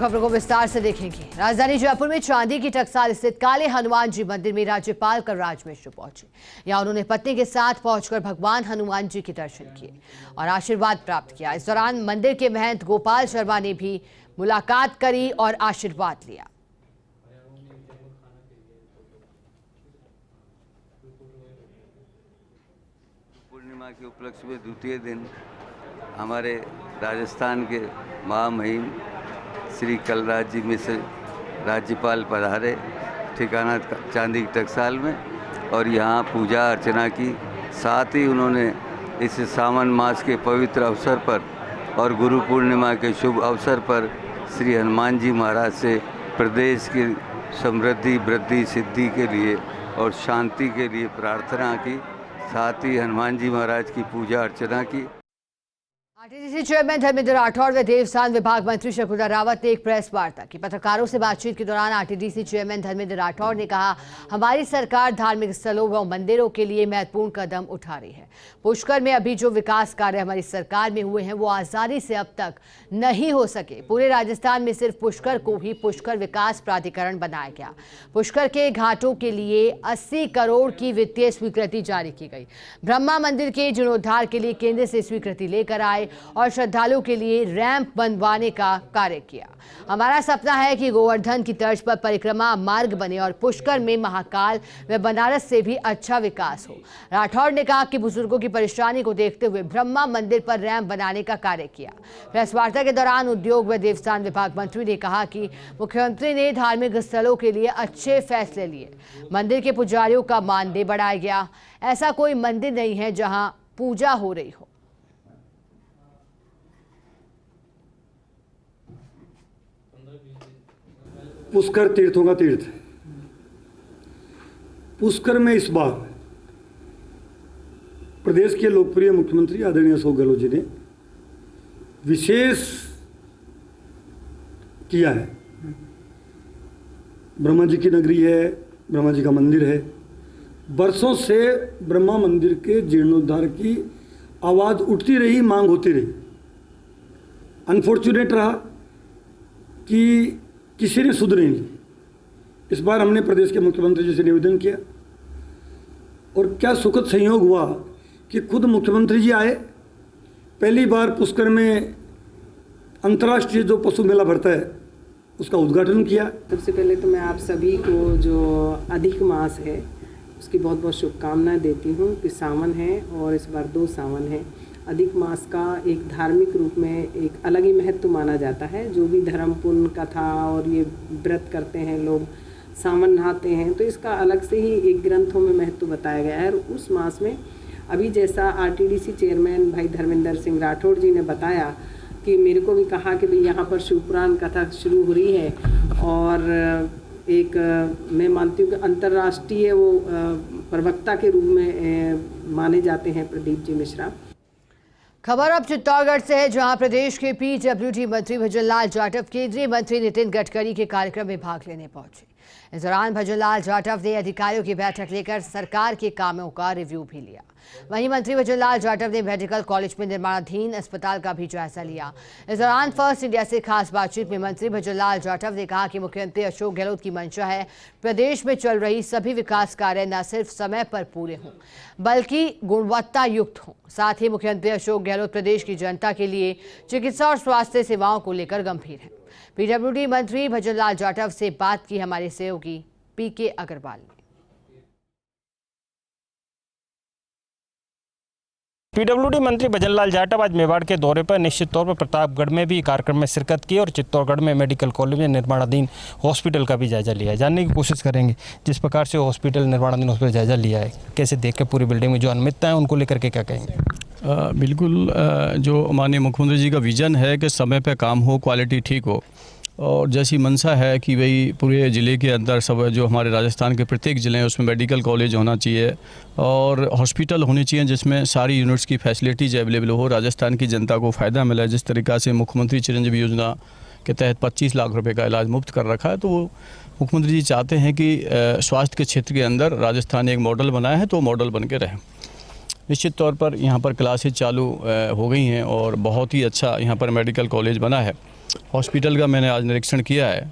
खबरों को विस्तार से देखेंगे। राजधानी जयपुर में चांदी की टकसाल स्थित काले हनुमान जी मंदिर में राज्यपाल कलराज मिश्र पहुंचे। यहां उन्होंने पत्नी के साथ पहुंचकर भगवान हनुमान जी के दर्शन किए और आशीर्वाद प्राप्त किया। इस दौरान मंदिर के महंत गोपाल शर्मा ने भी मुलाकात करी और आशीर्वाद लिया। पूर्णिमा के उपलक्ष्य में द्वितीय दिन हमारे राजस्थान के महामहिम श्री कलराज जी मिश्र राज्यपाल पधारे ठिकाना चांदी की टकसाल में और यहाँ पूजा अर्चना की। साथ ही उन्होंने इस सावन मास के पवित्र अवसर पर और गुरु पूर्णिमा के शुभ अवसर पर श्री हनुमान जी महाराज से प्रदेश की समृद्धि वृद्धि सिद्धि के लिए और शांति के लिए प्रार्थना की। साथ ही हनुमान जी महाराज की पूजा अर्चना की। आरटीडीसी चेयरमैन धर्मेंद्र राठौड़ व देवस्थान विभाग मंत्री शकुंतला रावत ने एक प्रेस वार्ता की। पत्रकारों से बातचीत के दौरान आरटीडीसी चेयरमैन धर्मेंद्र राठौड़ ने कहा, हमारी सरकार धार्मिक स्थलों व मंदिरों के लिए महत्वपूर्ण कदम उठा रही है। पुष्कर में अभी जो विकास कार्य हमारी सरकार में हुए हैं वो आसानी से अब तक नहीं हो सके। पूरे राजस्थान में सिर्फ पुष्कर को ही पुष्कर विकास प्राधिकरण बनाया गया। पुष्कर के घाटों के लिए 80 करोड़ की वित्तीय स्वीकृति जारी की गई। ब्रह्मा मंदिर के जीर्णोद्धार के लिए केंद्र से स्वीकृति लेकर आए और श्रद्धालुओं के लिए रैंप बनवाने का कार्य किया। हमारा सपना है कि गोवर्धन की तर्ज पर परिक्रमा मार्ग बने और पुष्कर में महाकाल व बनारस से भी अच्छा विकास हो। राठौड़ ने कहा कि बुजुर्गों की परेशानी को देखते हुए ब्रह्मा मंदिर पर रैंप बनाने का कार्य किया। प्रेस वार्ता के दौरान उद्योग व देवस्थान विभाग मंत्री ने कहा कि मुख्यमंत्री ने धार्मिक स्थलों के लिए अच्छे फैसले लिए। मंदिर के पुजारियों का मानदेय बढ़ाया गया। ऐसा कोई मंदिर नहीं है जहां पूजा हो रही हो। पुष्कर तीर्थों का तीर्थ। पुष्कर में इस बार प्रदेश के लोकप्रिय मुख्यमंत्री आदरणीय अशोक गहलोत जी ने विशेष किया है। ब्रह्मा जी की नगरी है, ब्रह्मा जी का मंदिर है। बरसों से ब्रह्मा मंदिर के जीर्णोद्धार की आवाज़ उठती रही, मांग होती रही। अनफॉर्चुनेट रहा कि किसी ने सुध नहीं ली। इस बार हमने प्रदेश के मुख्यमंत्री जी से निवेदन किया और क्या सुखद संयोग हुआ कि खुद मुख्यमंत्री जी आए। पहली बार पुष्कर में अंतर्राष्ट्रीय जो पशु मेला भरता है उसका उद्घाटन किया। सबसे पहले तो मैं आप सभी को जो अधिक मास है उसकी बहुत बहुत शुभकामनाएं देती हूँ कि सावन है और इस बार 2 सावन है। अधिक मास का एक धार्मिक रूप में एक अलग ही महत्व माना जाता है। जो भी धर्म पुण्य कथा और ये व्रत करते हैं लोग, सावन नहाते हैं, तो इसका अलग से ही एक ग्रंथों में महत्व बताया गया है। और उस मास में अभी जैसा आरटीडीसी चेयरमैन भाई धर्मेंद्र सिंह राठौड़ जी ने बताया कि मेरे को भी कहा कि भाई यहाँ पर शिवपुराण कथा शुरू हो रही है और एक मैं मानती हूँ कि अंतर्राष्ट्रीय वो प्रवक्ता के रूप में माने जाते हैं प्रदीप जी मिश्रा। खबर अब चित्तौड़गढ़ से है, जहां प्रदेश के पीडब्ल्यूडी मंत्री भजनलाल जाटव केंद्रीय मंत्री नितिन गडकरी के कार्यक्रम में भाग लेने पहुंचे। इस दौरान भजनलाल जाटव ने अधिकारियों की बैठक लेकर सरकार के कामों का रिव्यू भी लिया। वहीं मंत्री भजनलाल जाटव ने मेडिकल कॉलेज में निर्माणाधीन अस्पताल का भी जायजा लिया। इस दौरान फर्स्ट इंडिया से खास बातचीत में मंत्री भजनलाल जाटव ने कहा कि मुख्यमंत्री अशोक गहलोत की मंशा है प्रदेश में चल रही सभी विकास कार्य न सिर्फ समय पर पूरे हों बल्कि गुणवत्ता युक्त हों। साथ ही मुख्यमंत्री अशोक गहलोत प्रदेश की जनता के लिए चिकित्सा और स्वास्थ्य सेवाओं को लेकर गंभीर हैं। पीडब्ल्यूडी मंत्री भजनलाल जाटव से बात की हमारे सहयोगी पीके अग्रवाल ने। पीडब्ल्यूडी मंत्री भजनलाल जाटव आज मेवाड़ के दौरे पर निश्चित तौर पर प्रतापगढ़ में भी कार्यक्रम में शिरकत की और चित्तौड़गढ़ में मेडिकल कॉलेज में निर्माणाधीन हॉस्पिटल का भी जायजा लिया है। जानने की कोशिश करेंगे जिस प्रकार से हॉस्पिटल निर्माणाधीन हॉस्पिटल जायजा लिया है, कैसे देख के पूरी बिल्डिंग में जो अनियमितता है उनको लेकर के क्या कहेंगे? बिल्कुल, जो माननीय मुख्यमंत्री जी का विजन है कि समय पर काम हो, क्वालिटी ठीक हो और जैसी मंशा है कि भाई पूरे ज़िले के अंदर सब जो हमारे राजस्थान के प्रत्येक ज़िले हैं उसमें मेडिकल कॉलेज होना चाहिए और हॉस्पिटल होनी चाहिए जिसमें सारी यूनिट्स की फैसिलिटीज़ अवेलेबल हो, राजस्थान की जनता को फ़ायदा मिला। जिस तरीक़ा से मुख्यमंत्री चिरंजीवी योजना के तहत 25 लाख रुपए का इलाज मुफ्त कर रखा है, तो वो मुख्यमंत्री जी चाहते हैं कि स्वास्थ्य के क्षेत्र के अंदर राजस्थान एक मॉडल बनाया है, तो मॉडल बन के रहे। निश्चित तौर पर यहाँ पर क्लासेज चालू हो गई हैं और बहुत ही अच्छा यहाँ पर मेडिकल कॉलेज बना है। हॉस्पिटल का मैंने आज निरीक्षण किया है।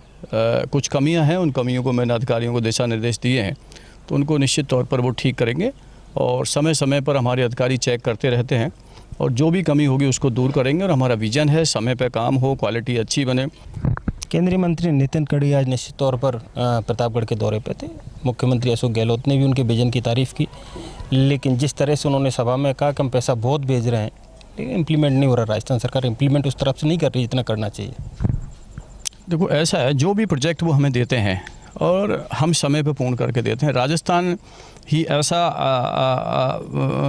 कुछ कमियां हैं, उन कमियों को मैंने अधिकारियों को दिशा निर्देश दिए हैं, तो उनको निश्चित तौर पर वो ठीक करेंगे और समय समय पर हमारे अधिकारी चेक करते रहते हैं और जो भी कमी होगी उसको दूर करेंगे। और हमारा विजन है समय पे काम हो, क्वालिटी अच्छी बने। केंद्रीय मंत्री नितिन गडकरी आज निश्चित तौर पर प्रतापगढ़ के दौरे पे थे। मुख्यमंत्री अशोक गहलोत ने भी उनके विजन की तारीफ़ की, लेकिन जिस तरह से उन्होंने सभा में कहा कि हम पैसा बहुत भेज रहे हैं, लेकिन इम्प्लीमेंट नहीं हो रहा। राजस्थान सरकार इम्प्लीमेंट उस तरफ से नहीं कर रही जितना करना चाहिए। देखो ऐसा है, जो भी प्रोजेक्ट वो हमें देते हैं और हम समय पे पूर्ण करके देते हैं। राजस्थान ही ऐसा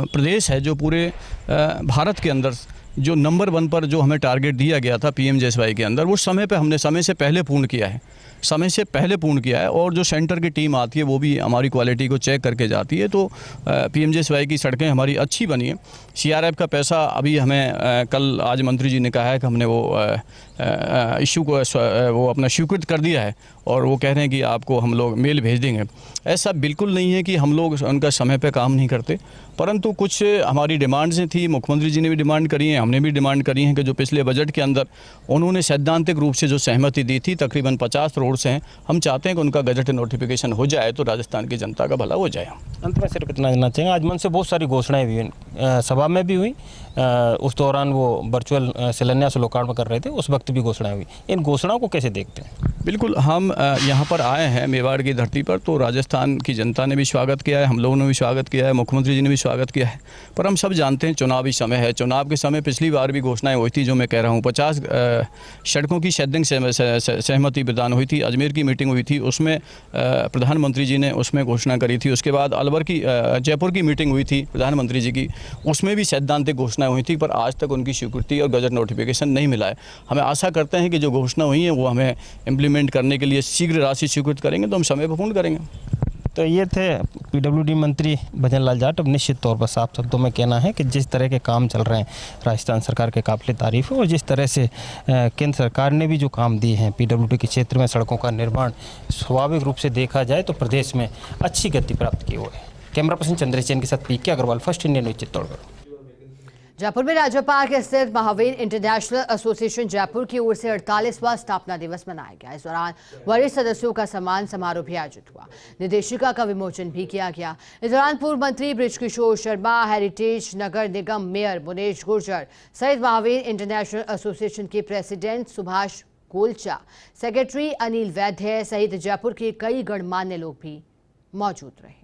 प्रदेश है जो पूरे भारत के अंदर जो नंबर 1 पर जो हमें टारगेट दिया गया था PMJSY के अंदर, वो समय पे हमने समय से पहले पूर्ण किया है, समय से पहले पूर्ण किया है। और जो सेंटर की टीम आती है वो भी हमारी क्वालिटी को चेक करके जाती है। तो PMJSY की सड़कें हमारी अच्छी बनी है। CRF का पैसा अभी हमें कल आज मंत्री जी ने कहा है कि हमने वो इशू को वो अपना स्वीकृत कर दिया है और वो कह रहे हैं कि आपको हम लोग मेल भेज देंगे। ऐसा बिल्कुल नहीं है कि हम लोग उनका समय पे काम नहीं करते, परंतु कुछ हमारी डिमांड्स थी। मुख्यमंत्री जी ने भी डिमांड करी है, हमने भी डिमांड करी है कि जो पिछले बजट के अंदर उन्होंने सैद्धांतिक रूप से जो सहमति दी थी, तकरीबन 50 रोड्स हैं, हम चाहते हैं कि उनका गजट नोटिफिकेशन हो जाए तो राजस्थान की जनता का भला हो जाए। अंत में सिर्फ इतना जानना चाहेंगे, आज मन से बहुत सारी घोषणाएं भी हुई, सभा में भी हुई, उस दौरान वो वर्चुअल शिलान्यास लोकार्पण कर रहे थे, उस वक्त भी घोषणाएं हुई। इन घोषणाओं को कैसे देखते हैं? बिल्कुल, हम यहाँ पर आए हैं मेवाड़ की धरती पर, तो राजस्थान की जनता ने भी स्वागत किया है, हम लोगों ने भी स्वागत किया है, मुख्यमंत्री जी ने भी स्वागत किया है। पर हम सब जानते हैं चुनावी समय है। चुनाव के समय पिछली बार भी घोषणाएं हुई थी, जो मैं कह रहा हूँ 50 सड़कों की शेडिंग सहमति प्रदान हुई थी। अजमेर की मीटिंग हुई थी, उसमें प्रधानमंत्री जी ने उसमें घोषणा करी थी। उसके बाद अलवर की जयपुर की मीटिंग हुई थी प्रधानमंत्री जी की, उसमें भी सैद्धांतिक घोषणाएं हुई थी, पर आज तक उनकी स्वीकृति और गजट नोटिफिकेशन नहीं मिला है। हमें आशा करते हैं कि जो घोषणा हुई है वो हमें इम्प्लीमेंट करने के लिए शीघ्र राशि स्वीकृत करेंगे, तो हम समय पर पूर्ण करेंगे। तो ये थे PWD मंत्री भजन लाल जाट। अब निश्चित तौर पर साफ शब्दों में कहना है कि जिस तरह के काम चल रहे हैं राजस्थान सरकार के काबिल तारीफ़ है, और जिस तरह से केंद्र सरकार ने भी जो काम दिए हैं PWD के क्षेत्र में सड़कों का निर्माण, स्वाभाविक रूप से देखा जाए तो प्रदेश में अच्छी गति प्राप्त की हुई है। कैमरा पर्सन चंद्रचैन के साथ PK Agarwal, first Indian news, Chittorgarh. Jaipur में राज्य पार्क स्थित महावीर इंटरनेशनल एसोसिएशन जयपुर की ओर से 48वां स्थापना दिवस मनाया गया। इस दौरान वरिष्ठ सदस्यों का सम्मान समारोह भी आयोजित हुआ, निर्देशिका का विमोचन भी किया गया। इस दौरान पूर्व मंत्री बृजकिशोर शर्मा, हेरिटेज नगर निगम मेयर मुनेश गुर्जर सहित महावीर इंटरनेशनल एसोसिएशन के प्रेसिडेंट सुभाष गोलचा, सेक्रेटरी अनिल वैद्य सहित जयपुर के कई गणमान्य लोग भी मौजूद रहे।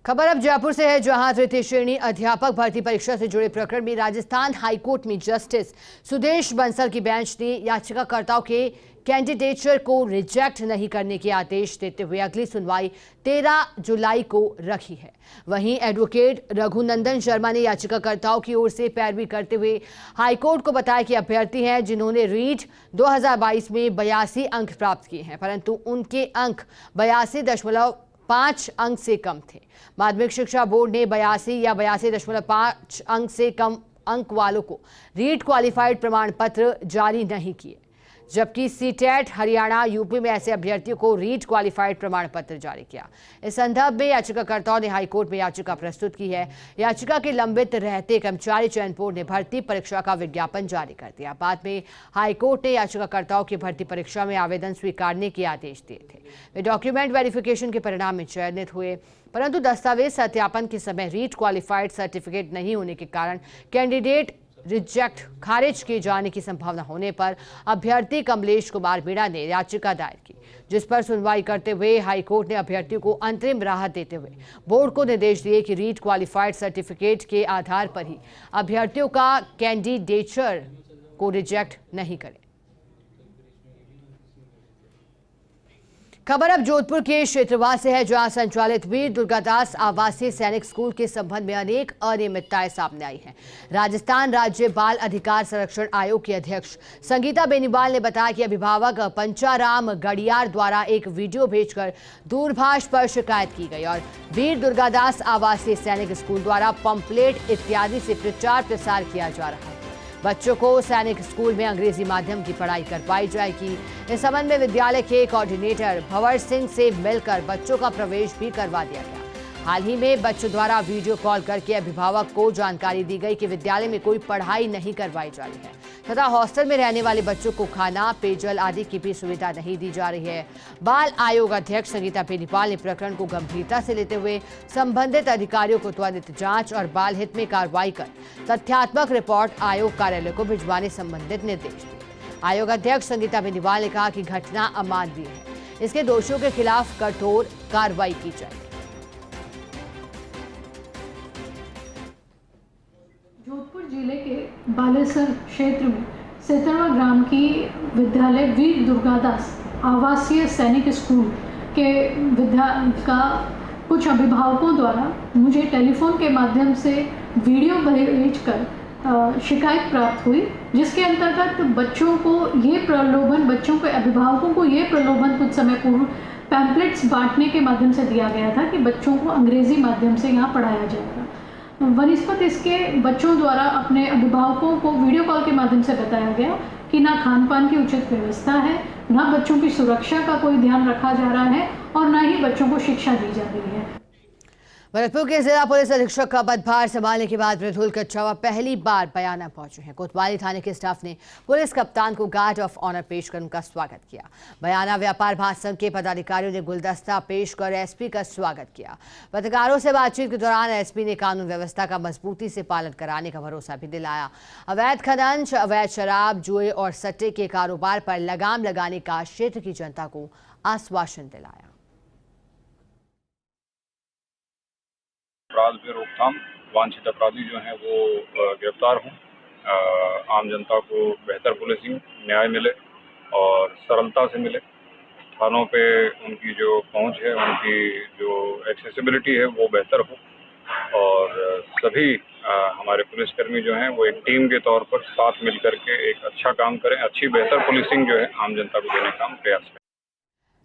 खबर अब जयपुर से है, जहां तृतीय श्रेणी अध्यापक भर्ती परीक्षा से जुड़े प्रकरण में राजस्थान हाईकोर्ट में जस्टिस सुदेश बंसल की बेंच ने याचिकाकर्ताओं के कैंडिडेचर को रिजेक्ट नहीं करने के आदेश देते हुए अगली सुनवाई 13 जुलाई को रखी है। वहीं एडवोकेट रघुनंदन शर्मा ने याचिकाकर्ताओं की ओर से पैरवी करते हुए हाईकोर्ट को बताया कि अभ्यर्थी हैं जिन्होंने रीट 2022 में 82 अंक प्राप्त किए हैं, परंतु उनके अंक 82.5 अंक से कम थे। माध्यमिक शिक्षा बोर्ड ने 82 या 82.5 अंक से कम अंक वालों को रीट क्वालिफाइड प्रमाण पत्र जारी नहीं किए, जबकि सीटेट हरियाणा यूपी में ऐसे अभ्यर्थियों को रीट क्वालिफाइड प्रमाण पत्र जारी किया। इस संदर्भ में याचिकाकर्ताओं ने हाईकोर्ट में याचिका प्रस्तुत की है। याचिका के लंबित रहते कर्मचारी चयन बोर्ड ने भर्ती परीक्षा का विज्ञापन जारी कर दिया। बाद में हाईकोर्ट ने याचिकाकर्ताओं की भर्ती परीक्षा में आवेदन स्वीकारने के आदेश दिए थे। वे डॉक्यूमेंट वेरिफिकेशन के परिणाम में चयनित हुए, परंतु दस्तावेज सत्यापन के समय रीट क्वालिफाइड सर्टिफिकेट नहीं होने के कारण कैंडिडेट रिजेक्ट खारिज किए जाने की संभावना होने पर अभ्यर्थी कमलेश कुमार मीणा ने याचिका दायर की, जिस पर सुनवाई करते हुए हाईकोर्ट ने अभ्यर्थियों को अंतरिम राहत देते हुए बोर्ड को निर्देश दिए कि रीट क्वालिफाइड सर्टिफिकेट के आधार पर ही अभ्यर्थियों का कैंडिडेचर को रिजेक्ट नहीं करें। खबर अब जोधपुर के क्षेत्रवाद से है, जहां संचालित वीर दुर्गादास आवासीय सैनिक स्कूल के संबंध में अनेक अनियमितताएं सामने आई हैं। राजस्थान राज्य बाल अधिकार संरक्षण आयोग के अध्यक्ष संगीता बेनीवाल ने बताया कि अभिभावक पंचाराम गड़ियार द्वारा एक वीडियो भेजकर दूरभाष पर शिकायत की गई और वीर दुर्गादास आवासीय सैनिक स्कूल द्वारा पंपलेट इत्यादि से प्रचार प्रसार किया जा रहा है। बच्चों को सैनिक स्कूल में अंग्रेजी माध्यम की पढ़ाई करवाई जाएगी। इस संबंध में विद्यालय के कोऑर्डिनेटर भंवर सिंह से मिलकर बच्चों का प्रवेश भी करवा दिया गया। हाल ही में बच्चों द्वारा वीडियो कॉल करके अभिभावक को जानकारी दी गई कि विद्यालय में कोई पढ़ाई नहीं करवाई जा रही है, तथा हॉस्टल में रहने वाले बच्चों को खाना, पेयजल आदि की भी सुविधा नहीं दी जा रही है। बाल आयोग अध्यक्ष संगीता बेनीवाल ने प्रकरण को गंभीरता से लेते हुए संबंधित अधिकारियों को त्वरित जांच और बाल हित में कार्रवाई कर तथ्यात्मक रिपोर्ट आयोग कार्यालय को भिजवाने संबंधित निर्देश दिए। आयोग अध्यक्ष संगीता बेनीवाल ने कहा कि घटना अमानवीय है, इसके दोषियों के खिलाफ कठोर कार्रवाई की जाए। जोधपुर जिले के बालेसर क्षेत्र में सेतरवा ग्राम की विद्यालय वीर दुर्गादास आवासीय सैनिक स्कूल के का कुछ अभिभावकों द्वारा मुझे टेलीफोन के माध्यम से वीडियो भेजकर शिकायत प्राप्त हुई, जिसके अंतर्गत बच्चों के अभिभावकों को ये प्रलोभन कुछ समय पूर्व पैम्पलेट्स बांटने के माध्यम से दिया गया था कि बच्चों को अंग्रेजी माध्यम से यहाँ पढ़ाया जाएगा। वनिस्पत इसके बच्चों द्वारा अपने अभिभावकों को वीडियो कॉल के माध्यम से बताया गया कि ना खान पान की उचित व्यवस्था है, ना बच्चों की सुरक्षा का कोई ध्यान रखा जा रहा है और ना ही बच्चों को शिक्षा दी जा रही है। भरतपुर के जिला पुलिस अधीक्षक का पदभार संभालने के बाद मृदुल कच्छावा पहली बार बयाना पहुंचे हैं। कोतवाली थाने के स्टाफ ने पुलिस कप्तान को गार्ड ऑफ ऑनर पेश कर उनका स्वागत किया। बयाना व्यापार महासंघ के पदाधिकारियों ने गुलदस्ता पेश कर एसपी का स्वागत किया। पत्रकारों से बातचीत के दौरान एसपी ने कानून व्यवस्था का मजबूती से पालन कराने का भरोसा भी दिलाया। अवैध खनन, अवैध शराब, जुए और सट्टे के कारोबार पर लगाम लगाने का क्षेत्र की जनता को आश्वासन दिलाया। अपराध में रोकथाम, वांछित अपराधी जो हैं वो गिरफ्तार हों, आम जनता को बेहतर पुलिसिंग न्याय मिले और सरलता से मिले। थानों पे उनकी जो पहुंच है, उनकी जो एक्सेसिबिलिटी है वो बेहतर हो और सभी हमारे पुलिसकर्मी जो हैं वो एक टीम के तौर पर साथ मिल करके एक अच्छा काम करें, अच्छी बेहतर पुलिसिंग जो है आम जनता को देने का हम प्रयास करें।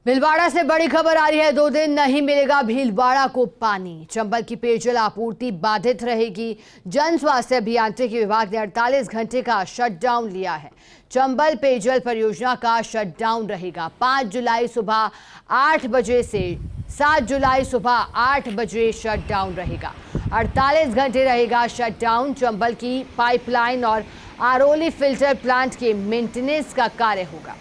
भीलवाड़ा से बड़ी खबर आ रही है। 2 दिन नहीं मिलेगा भीलवाड़ा को पानी। चंबल की पेयजल आपूर्ति बाधित रहेगी। जन स्वास्थ्य अभियांत्रिकी विभाग ने 48 घंटे का शटडाउन लिया है। चंबल पेयजल परियोजना का शटडाउन रहेगा। 5 जुलाई सुबह 8 बजे से 7 जुलाई सुबह 8 बजे शटडाउन रहेगा। 48 घंटे रहेगा शटडाउन। चंबल की पाइपलाइन और आरोली फिल्टर प्लांट के मेंटेनेंस का कार्य होगा।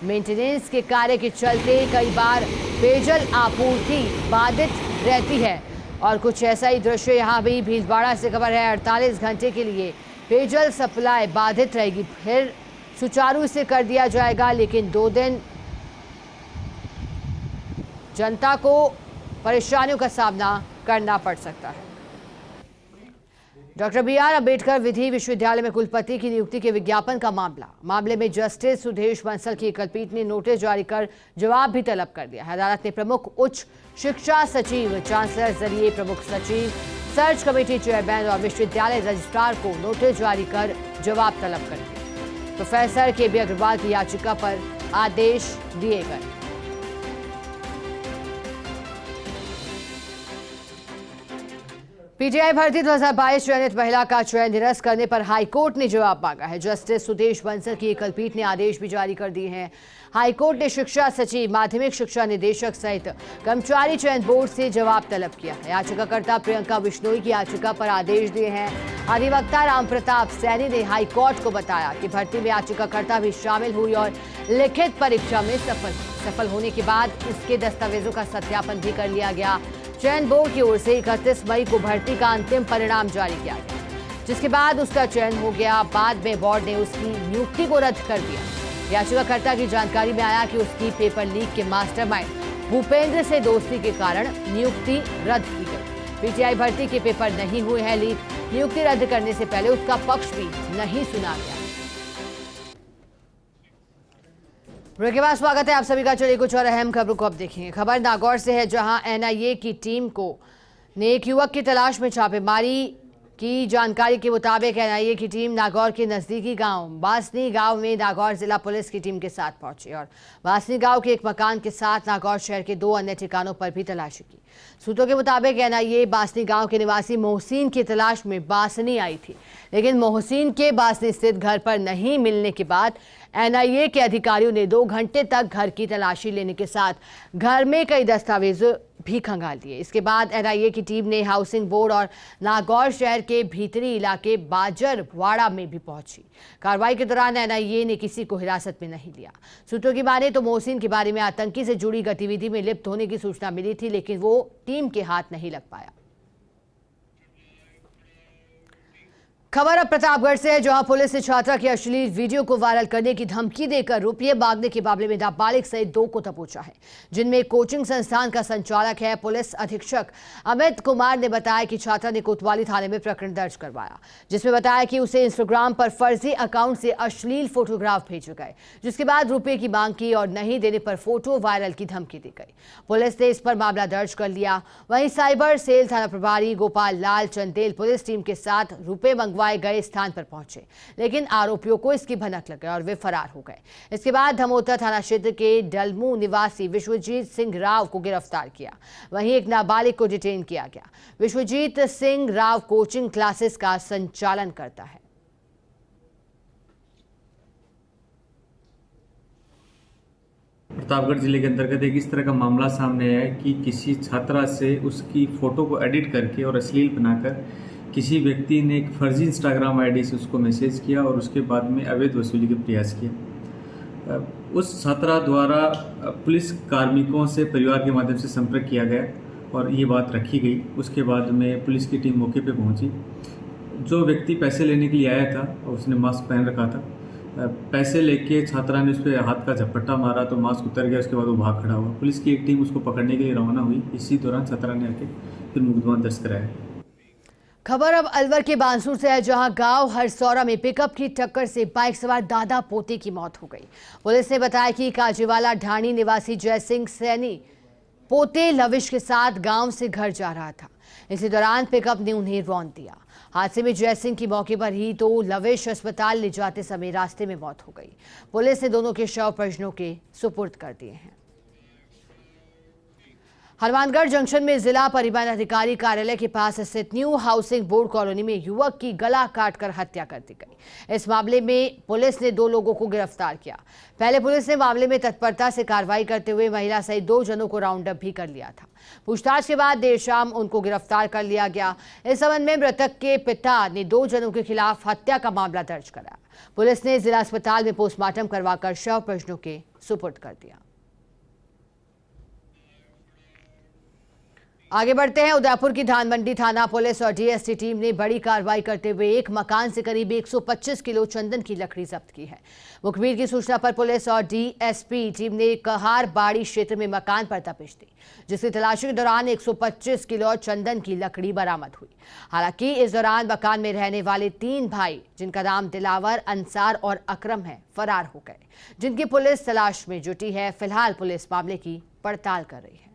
मेंटेनेंस के कार्य के चलते कई बार पेयजल आपूर्ति बाधित रहती है और कुछ ऐसा ही दृश्य यहाँ भी भीलवाड़ा से खबर है। 48 घंटे के लिए पेयजल सप्लाई बाधित रहेगी, फिर सुचारू से कर दिया जाएगा, लेकिन 2 दिन जनता को परेशानियों का सामना करना पड़ सकता है। डॉक्टर BR अम्बेडकर विधि विश्वविद्यालय में कुलपति की नियुक्ति के विज्ञापन का मामले में जस्टिस सुदेश बंसल की एकलपीठ ने नोटिस जारी कर जवाब भी तलब कर दिया है। अदालत ने प्रमुख उच्च शिक्षा सचिव, चांसलर जरिए प्रमुख सचिव, सर्च कमेटी चेयरमैन और विश्वविद्यालय रजिस्ट्रार को नोटिस जारी कर जवाब तलब कर दिया। प्रोफेसर KB अग्रवाल की याचिका पर आदेश दिए गए। पीटीआई भर्ती 2022 चयनित महिला का चयन निरस्त करने पर हाईकोर्ट ने जवाब मांगा है। जस्टिस सुदेश बंसल की एकलपीठ ने आदेश भी जारी कर दिए हैं। हाईकोर्ट ने शिक्षा सचिव, माध्यमिक शिक्षा निदेशक सहित कर्मचारी चयन बोर्ड से जवाब तलब किया है। याचिकाकर्ता प्रियंका बिश्नोई की याचिका पर आदेश दिए हैं। अधिवक्ता राम प्रताप सैनी ने हाईकोर्ट को बताया कि भर्ती में याचिकाकर्ता भी शामिल हुई और लिखित परीक्षा में सफल होने के बाद इसके दस्तावेजों का सत्यापन भी कर लिया गया। चयन बोर्ड की ओर से 31 मई को भर्ती का अंतिम परिणाम जारी किया गया, जिसके बाद उसका चयन हो गया। बाद में बोर्ड ने उसकी नियुक्ति को रद्द कर दिया। याचिकाकर्ता की जानकारी में आया कि उसकी पेपर लीक के मास्टरमाइंड भूपेंद्र से दोस्ती के कारण नियुक्ति रद्द की गई। पीटीआई भर्ती के पेपर नहीं हुए हैं लीक। नियुक्ति रद्द करने से पहले उसका पक्ष भी नहीं सुना गया। ब्रेक के बाद स्वागत है आप सभी का। चलिए कुछ और अहम खबरों को अब देखेंगे। खबर नागौर से है, जहां NIA की टीम ने एक युवक की तलाश में छापेमारी की। जानकारी के मुताबिक NIA की टीम नागौर के नजदीकी गांव बासनी गांव में नागौर जिला पुलिस की टीम के साथ पहुंची और बासनी गांव के एक मकान के साथ नागौर शहर के 2 अन्य ठिकानों पर भी तलाशी की। सूत्रों के मुताबिक NIA बासनी गांव के निवासी मोहसिन की तलाश में बासनी आई थी, लेकिन मोहसिन के बासनी स्थित घर पर नहीं मिलने के बाद NIA के अधिकारियों ने 2 घंटे तक घर की तलाशी लेने के साथ घर में कई दस्तावेज भी खंगाल दिए। इसके बाद एनआईए की टीम ने हाउसिंग बोर्ड और नागौर शहर के भीतरी इलाके बाजरवाड़ा में भी पहुंची। कार्रवाई के दौरान एनआईए ने किसी को हिरासत में नहीं लिया। सूत्रों की माने तो मोहसिन के बारे में आतंकी से जुड़ी गतिविधि में लिप्त होने की सूचना मिली थी, लेकिन वो टीम के हाथ नहीं लग पाया। खबर अब प्रतापगढ़ से है, जहां पुलिस ने छात्रा की अश्लील वीडियो को वायरल करने की धमकी देकर रुपये मांगने के मामले में नाबालिग सहित 2 को दबोचा है, जिनमें एक कोचिंग संस्थान का संचालक है। पुलिस अधीक्षक अमित कुमार ने बताया कि छात्रा ने कोतवाली थाने में प्रकरण दर्ज करवाया, जिसमें बताया कि उसे इंस्टाग्राम पर फर्जी अकाउंट से अश्लील फोटोग्राफ भेजे गए, जिसके बाद रुपये की मांग की और नहीं देने पर फोटो वायरल की धमकी दी गई। पुलिस ने इस पर मामला दर्ज कर लिया। वहीं साइबर सेल थाना प्रभारी गोपाल लाल चंदेल पुलिस टीम के साथ रुपये गए स्थान पर पहुंचे, लेकिन आरोपियों को इसकी भनक लग गई और वे फरार हो गए। इसके बाद धमोता थाना क्षेत्र के डलमू निवासी विश्वजीत सिंह राव को गिरफ्तार किया। वहीं एक नाबालिग को डिटेन किया गया। विश्वजीत सिंह राव कोचिंग क्लासेस का संचालन करता है। प्रतापगढ़ जिले के अंतर्गत एक इस तरह का मामला सामने आया है कि किसी छात्रा से उसकी फोटो को एडिट करके और अश्लील बनाकर किसी व्यक्ति ने एक फर्जी इंस्टाग्राम आईडी से उसको मैसेज किया और उसके बाद में अवैध वसूली का प्रयास किया। उस छात्रा द्वारा पुलिस कार्मिकों से परिवार के माध्यम से संपर्क किया गया और ये बात रखी गई। उसके बाद में पुलिस की टीम मौके पे पहुंची। जो व्यक्ति पैसे लेने के लिए आया था उसने मास्क पहन रखा था। पैसे लेके छात्रा ने उस पर हाथ का झपट्टा मारा तो मास्क उतर गया। उसके बाद वो भाग खड़ा हुआ। पुलिस की एक टीम उसको पकड़ने के लिए रवाना हुई। इसी दौरान छात्रा ने आके फिर मुकदमा दर्ज कराया। खबर अब अलवर के बांसुर से है, जहां गांव हरसौरा में पिकअप की टक्कर से बाइक सवार दादा पोते की मौत हो गई। पुलिस ने बताया कि काजीवाला ढाणी निवासी जयसिंह सैनी पोते लविश के साथ गांव से घर जा रहा था। इसी दौरान पिकअप ने उन्हें रौंद दिया। हादसे में जयसिंह की मौके पर ही तो लविश अस्पताल ले जाते समय रास्ते में मौत हो गई। पुलिस ने दोनों के शव परिजनों के सुपुर्द कर दिए हैं। हनुमानगढ़ जंक्शन में जिला परिवहन अधिकारी कार्यालय के पास स्थित न्यू हाउसिंग बोर्ड कॉलोनी में युवक की गला काटकर हत्या कर दी गई। इस मामले में पुलिस ने 2 लोगों को गिरफ्तार किया। पहले पुलिस ने मामले में तत्परता से कार्रवाई करते हुए महिला सहित 2 जनों को राउंड अप भी कर लिया था। पूछताछ के बाद देर शाम उनको गिरफ्तार कर लिया गया। इस संबंध में मृतक के पिता ने 2 जनों के खिलाफ हत्या का मामला दर्ज कराया। पुलिस ने जिला अस्पताल में पोस्टमार्टम करवाकर शव परिजनों के सुपुर्द कर दिया। आगे बढ़ते हैं। उदयपुर की धानमंडी थाना पुलिस और डीएसटी टीम ने बड़ी कार्रवाई करते हुए एक मकान से करीब 125 किलो चंदन की लकड़ी जब्त की है। मुखबिर की सूचना पर पुलिस और डीएसपी टीम ने कहार बाड़ी क्षेत्र में मकान पर तपिश दी, जिसकी तलाशी के दौरान 125 किलो चंदन की लकड़ी बरामद हुई। हालांकि इस दौरान मकान में रहने वाले 3 भाई, जिनका नाम दिलावर, अंसार और अकरम है, फरार हो गए, जिनकी पुलिस तलाश में जुटी है। फिलहाल पुलिस मामले की पड़ताल कर रही है।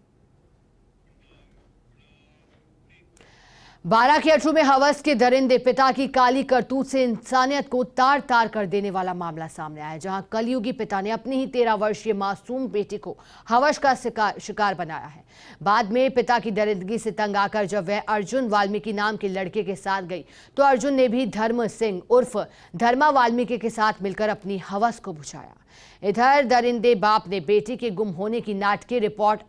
12 के अठरू में हवस के दरिंदे पिता की काली करतूत से इंसानियत को तार तार कर देने वाला मामला सामने आया, जहां कलयुगी पिता ने अपनी ही 13 वर्षीय मासूम बेटी को हवस का शिकार बनाया है। बाद में पिता की दरिंदगी से तंग आकर जब वह अर्जुन वाल्मीकि नाम के लड़के के साथ गई तो अर्जुन ने भी धर्म सिंह उर्फ धर्मा वाल्मीकि के साथ मिलकर अपनी हवस को बुझाया। इधर दरिंदे बाप ने बेटी के गुम होने की नाटकीय रिपोर्ट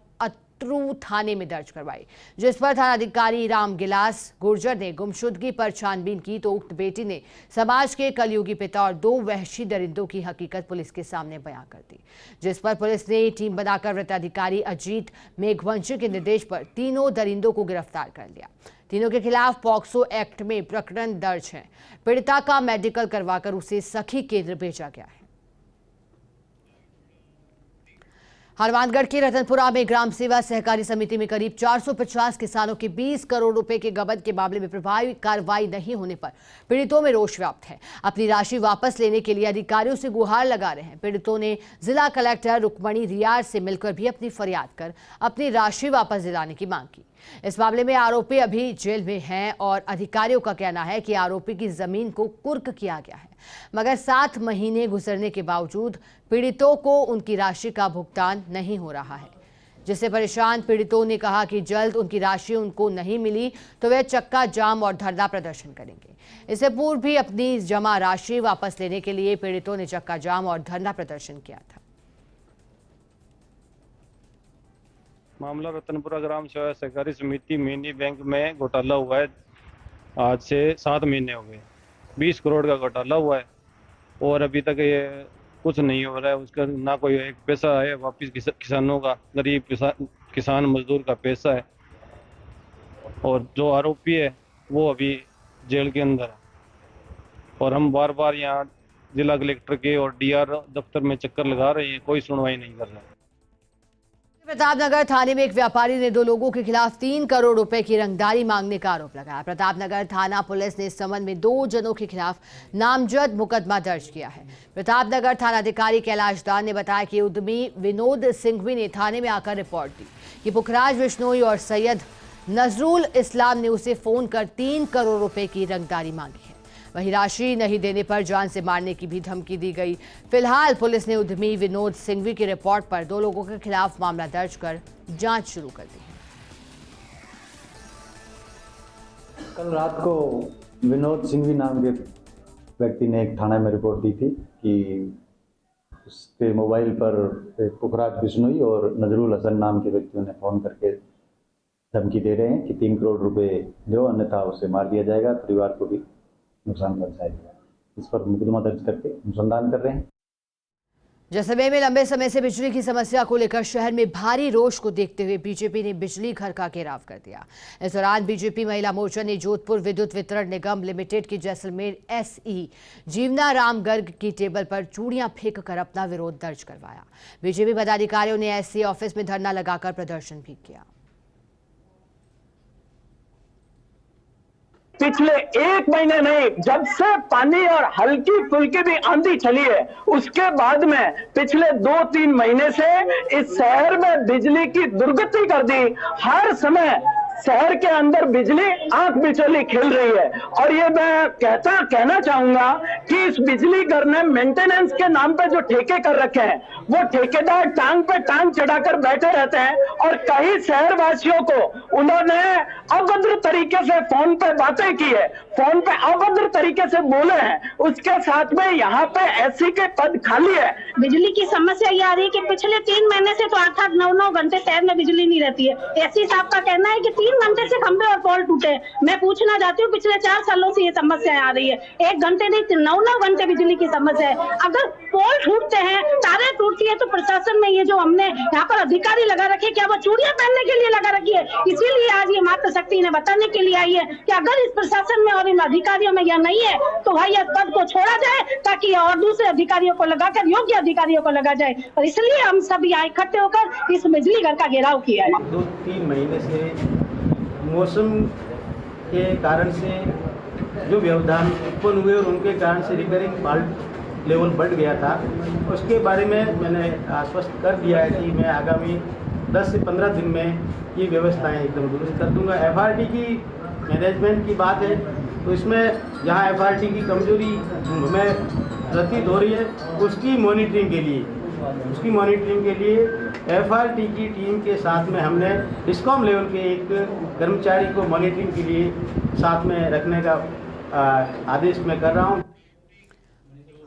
अतरू थाने में दर्ज करवाई, जिस पर थानाधिकारी राम गिलास गुर्जर ने गुमशुदगी पर छानबीन की तो उक्त बेटी ने समाज के कलयुगी पिता और 2 वहशी दरिंदों की हकीकत पुलिस के सामने बयां कर दी, जिस पर पुलिस ने टीम बनाकर वृत्ताधिकारी अजीत मेघवंशी के निर्देश पर तीनों दरिंदों को गिरफ्तार कर लिया। तीनों के खिलाफ पॉक्सो एक्ट में प्रकरण दर्ज है। पीड़िता का मेडिकल करवाकर उसे सखी केंद्र भेजा गया है। हनुमानगढ़ के रतनपुरा में ग्राम सेवा सहकारी समिति में करीब 450 किसानों के 20 करोड़ रुपए के गबन के मामले में प्रभावी कार्रवाई नहीं होने पर पीड़ितों में रोष व्याप्त है। अपनी राशि वापस लेने के लिए अधिकारियों से गुहार लगा रहे हैं। पीड़ितों ने जिला कलेक्टर रुक्मणी रियार से मिलकर भी अपनी फरियाद कर अपनी राशि वापस दिलाने की मांग की। इस मामले में आरोपी अभी जेल में हैं और अधिकारियों का कहना है कि आरोपी की जमीन को कुर्क किया गया है, मगर 7 महीने गुजरने के बावजूद पीड़ितों को उनकी राशि का भुगतान नहीं हो रहा है, जिससे परेशान पीड़ितों ने कहा कि जल्द उनकी राशि उनको नहीं मिली तो वे चक्का जाम और धरना प्रदर्शन करेंगे। इससे पूर्व भी अपनी जमा राशि वापस लेने के लिए पीड़ितों ने चक्का जाम और धरना प्रदर्शन किया था। मामला रतनपुरा ग्राम सेवा सहकारी समिति मिनी बैंक में घोटाला हुआ है। आज से 7 महीने हो गए। 20 करोड़ का घोटाला हुआ है और अभी तक ये कुछ नहीं हो रहा है। उसका ना कोई एक पैसा है वापिस किसानों का, गरीब किसान मजदूर का पैसा है। और जो आरोपी है वो अभी जेल के अंदर है। और हम बार बार यहाँ जिला कलेक्टर के और डीआर दफ्तर में चक्कर लगा रहे हैं, कोई सुनवाई नहीं कर रहा है। प्रतापनगर थाने में एक व्यापारी ने 2 लोगों के खिलाफ 3 करोड़ रुपए की रंगदारी मांगने का आरोप लगाया। प्रतापनगर थाना पुलिस ने इस संबंध में 2 जनों के खिलाफ नामजद मुकदमा दर्ज किया है। प्रतापनगर थानाधिकारी कैलाश दान ने बताया कि उद्यमी विनोद सिंघवी ने थाने में आकर रिपोर्ट दी कि पुखराज बिश्नोई और सैयद नजरुल इस्लाम ने उसे फोन कर 3 करोड़ रुपए की रंगदारी मांगी है। वहीं राशि नहीं देने पर जान से मारने की भी धमकी दी गई। फिलहाल पुलिस ने उद्यमी विनोद सिंघवी की रिपोर्ट पर 2 लोगों के खिलाफ मामला दर्ज कर जांच शुरू कर दी है। कल रात को विनोद सिंघवी नाम के व्यक्ति ने एक थाना में रिपोर्ट दी थी कि उसके मोबाइल पर पुखराज बिश्नोई और नजरुल हसन नाम के व्यक्तियों ने फ़ोन करके धमकी दे रहे हैं कि 3 करोड़ रुपए दो, अन्यथा उसे मार दिया जाएगा, परिवार को भी नुकसान पहुंचाएगा। इस पर मुकदमा दर्ज करके अनुसंधान कर रहे हैं। जैसलमेर में लंबे समय से बिजली की समस्या को लेकर शहर में भारी रोष को देखते हुए बीजेपी ने बिजली घर का घेराव कर दिया। इस दौरान बीजेपी महिला मोर्चा ने जोधपुर विद्युत वितरण निगम लिमिटेड की जैसलमेर एसई जीवना राम गर्ग की टेबल पर चूड़ियां फेंक कर अपना विरोध दर्ज करवाया। बीजेपी पदाधिकारियों ने एसई ऑफिस में धरना लगाकर प्रदर्शन भी किया। पिछले 1 महीने नहीं, जब से पानी और हल्की फुल्की भी आंधी चली है, उसके बाद में पिछले 2-3 महीने से इस शहर में बिजली की दुर्गति कर दी। हर समय शहर के अंदर बिजली आंख बिचौली खेल रही है। और ये मैं कहना चाहूंगा कि इस बिजली घर ने मेंटेनेंस के नाम पे जो ठेके कर रखे हैं, वो ठेकेदार टांग पे टांग चढ़ाकर बैठे रहते हैं। और कई शहरवासियों को उन्होंने अभद्र तरीके से फोन पे बातें की है, फोन पे अभद्र तरीके से बोले हैं। उसके साथ में यहाँ पे एससी के पद खाली है। बिजली की समस्या ये आ रही है कि पिछले 3 महीने से तो 8-8, 9-9 घंटे शहर में बिजली नहीं रहती है। एससी साहब का कहना है कि 3 घंटे से खंभे और पोल टूटे। मैं पूछना चाहती हूँ, पिछले 4 सालों से ये समस्या आ रही है। 1 घंटे नहीं, 9-9 घंटे बिजली की समस्या है। अगर पोल टूटते हैं, तारें टूटती है, तो प्रशासन में ये जो हमने यहाँ पर अधिकारी लगा रखे, क्या वो चूड़ियां पहनने के लिए लगा रखी है? इसीलिए आज ये मातृ शक्ति ने बताने के लिए आई है कि अगर इस प्रशासन में और इन अधिकारियों में यह नहीं है तो भाई यह पद को छोड़ा जाए, ताकि और दूसरे अधिकारियों को लगाकर, योग्य अधिकारियों को लगा जाए। और इसलिए हम सब यहाँ इकट्ठे होकर इस बिजली घर का घेराव किया है। 2-3 महीने से मौसम के कारण से जो व्यवधान उत्पन्न हुए और उनके कारण से रिपेयरिंग फॉल्ट लेवल बढ़ गया था, उसके बारे में मैंने आश्वस्त कर दिया है कि मैं आगामी 10 से 15 दिन में ये व्यवस्थाएं एकदम दुरुस्त कर दूंगा। एफआरटी की मैनेजमेंट की बात है तो इसमें जहां एफआरटी की कमजोरी हमें प्रतीत हो रही है, उसकी मॉनिटरिंग के लिए एफआरटी की टीम के साथ में हमने डिस्कॉम लेवल के एक कर्मचारी को मॉनिटरिंग के लिए साथ में रखने का आदेश मैं कर रहा हूं।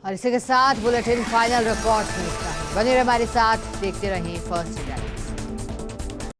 और इसी के साथ बुलेटिन फाइनल रिपोर्ट में बने रहे हमारे साथ, देखते रहें फर्स्ट।